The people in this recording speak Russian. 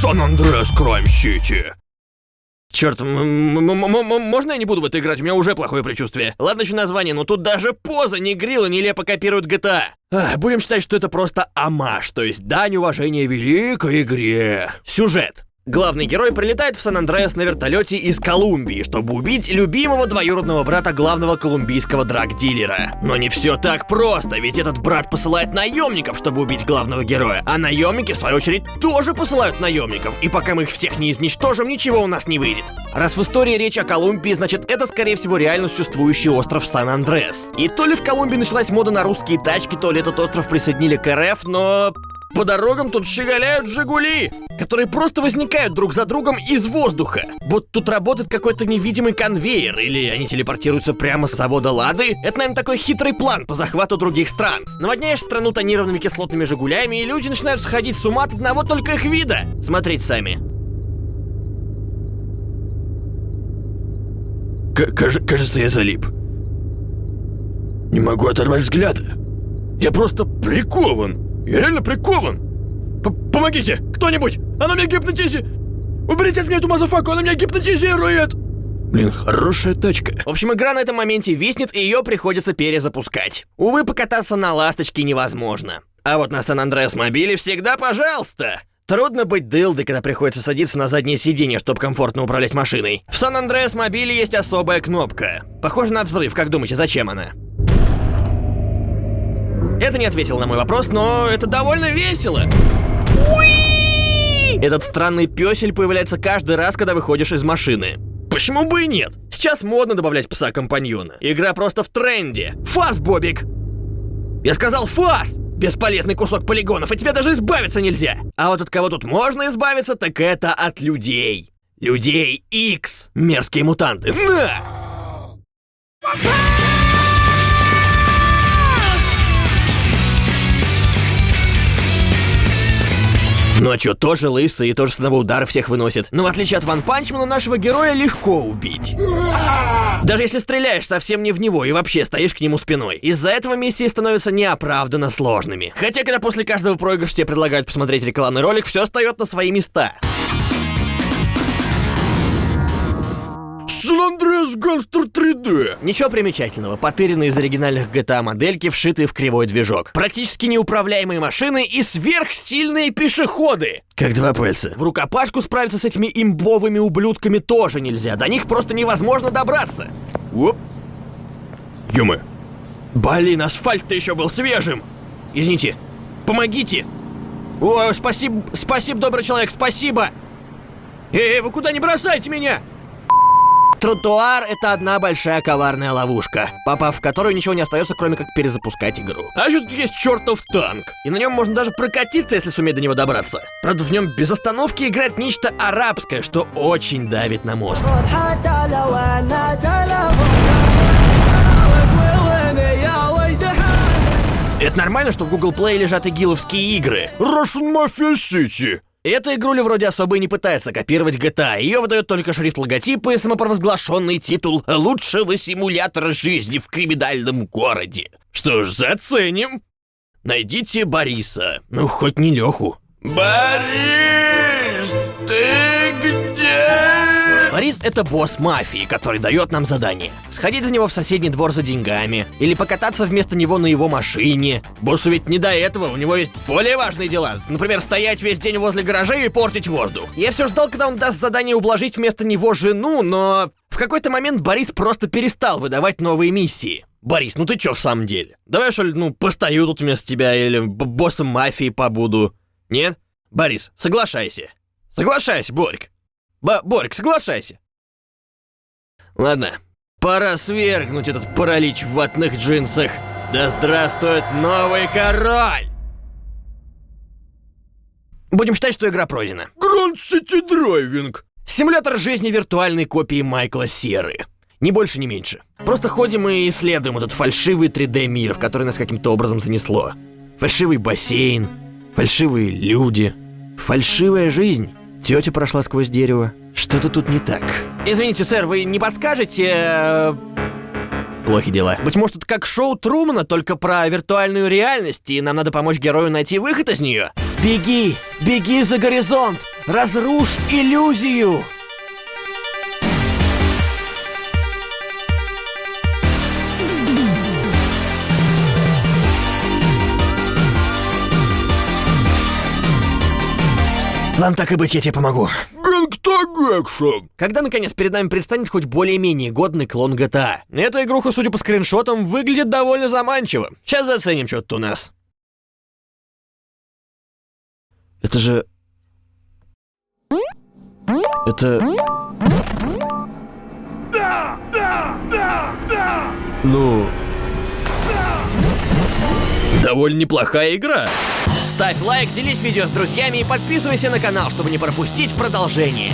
Сан-Андреас Крайм-Сити. Черт, можно я не буду в это играть? У меня уже плохое предчувствие. Ладно еще название, но тут даже поза не Грилла нелепо копирует GTA. Будем считать, что это просто омаж, то есть дань уважения великой игре. Сюжет. Главный герой прилетает в Сан-Андреас на вертолете из Колумбии, чтобы убить любимого двоюродного брата главного колумбийского драг-дилера. Но не все так просто, ведь этот брат посылает наемников, чтобы убить главного героя, а наемники, в свою очередь, тоже посылают наемников, и пока мы их всех не изничтожим, ничего у нас не выйдет. Раз в истории речь о Колумбии, значит, это, скорее всего, реально существующий остров Сан-Андреас. И то ли в Колумбии началась мода на русские тачки, то ли этот остров присоединили к РФ, но... по дорогам тут щеголяют «Жигули», которые просто возникают друг за другом из воздуха. Вот тут работает какой-то невидимый конвейер, или они телепортируются прямо с завода «Лады». Это, наверное, такой хитрый план по захвату других стран. Наводняешь страну тонированными кислотными «Жигулями», и люди начинают сходить с ума от одного только их вида. Смотрите сами. Кажется, я залип. Не могу оторвать взгляда. Я просто прикован. Я реально прикован! Помогите! Кто-нибудь! Она меня гипнотизирует! Уберите от меня эту мазафаку! Она меня гипнотизирует! Блин, хорошая тачка. В общем, игра на этом моменте виснет, и ее приходится перезапускать. Увы, покататься на ласточке невозможно. А вот на Сан-Андреас мобиле всегда пожалуйста! Трудно быть дылдой, когда приходится садиться на заднее сиденье, чтобы комфортно управлять машиной. В Сан-Андреас мобиле есть особая кнопка. Похоже на взрыв, как думаете, зачем она? Это не ответил на мой вопрос, но это довольно весело. Уи! Этот странный пёсель появляется каждый раз, когда выходишь из машины. Почему бы и нет? Сейчас модно добавлять пса-компаньона. Игра просто в тренде. Фас, Бобик! Я сказал фас! Бесполезный кусок полигонов, и тебе даже избавиться нельзя. А вот от кого тут можно избавиться, так это от людей. Людей X. Мерзкие мутанты. На! Ну а чё, тоже лысый и тоже с одного удара всех выносит. Но в отличие от Ван Панчмана, нашего героя легко убить. Даже если стреляешь совсем не в него и вообще стоишь к нему спиной. Из-за этого миссии становятся неоправданно сложными. Хотя, когда после каждого проигрыша тебе предлагают посмотреть рекламный ролик, все встает на свои места. Сан-Андреас Гангстер 3D. Ничего примечательного. Потыренные из оригинальных GTA модельки, вшитые в кривой движок. Практически неуправляемые машины и сверхсильные пешеходы. Как два пальца. В рукопашку справиться с этими имбовыми ублюдками тоже нельзя. До них просто невозможно добраться. Оп. Юмы. Блин, асфальт-то еще был свежим. Извините. Помогите. О, спасибо, добрый человек, спасибо. Вы куда не бросайте меня? Тротуар — это одна большая коварная ловушка, попав в которую ничего не остается, кроме как перезапускать игру. А еще тут есть чертов танк, и на нем можно даже прокатиться, если суметь до него добраться. Правда, в нем без остановки играет нечто арабское, что очень давит на мозг. Это нормально, что в Google Play лежат игиловские игры? Russian Mafia City. Эта игруля вроде особо и не пытается копировать GTA. Ее выдает только шрифт логотипа и самопровозглашенный титул лучшего симулятора жизни в криминальном городе. Что ж, заценим. Найдите Бориса. Ну, хоть не Леху. Борис, ты где? Борис — это босс мафии, который дает нам задание. Сходить за него в соседний двор за деньгами. Или покататься вместо него на его машине. Боссу ведь не до этого, у него есть более важные дела. Например, стоять весь день возле гаражей и портить воздух. Я все ждал, когда он даст задание ублажить вместо него жену, но... в какой-то момент Борис просто перестал выдавать новые миссии. Борис, ну ты чё в самом деле? Давай, что ли, постою тут вместо тебя или боссом мафии побуду. Нет? Борис, соглашайся. Соглашайся, Борик. Борик, соглашайся. Ладно, пора свергнуть этот паралич в ватных джинсах. Да здравствует новый король! Будем считать, что игра пройдена. Grand City Driving. Симулятор жизни виртуальной копии Майкла Серы. Ни больше, ни меньше. Просто ходим и исследуем этот фальшивый 3D-мир, в который нас каким-то образом занесло. Фальшивый бассейн, фальшивые люди, фальшивая жизнь. Тетя прошла сквозь дерево. Что-то тут не так. Извините, сэр, вы не подскажете... Плохи дела. Быть может, это как шоу Трумана, только про виртуальную реальность, и нам надо помочь герою найти выход из нее? Беги! Беги за горизонт! Разрушь иллюзию! Ладно, так и быть, я тебе помогу. Гэнгтагекшн. Когда наконец перед нами предстанет хоть более-менее годный клон GTA? Эта игруха, судя по скриншотам, выглядит довольно заманчиво. Сейчас заценим, что тут у нас. Это же... Это... Ну... Довольно неплохая игра. Ставь лайк, делись видео с друзьями и подписывайся на канал, чтобы не пропустить продолжение.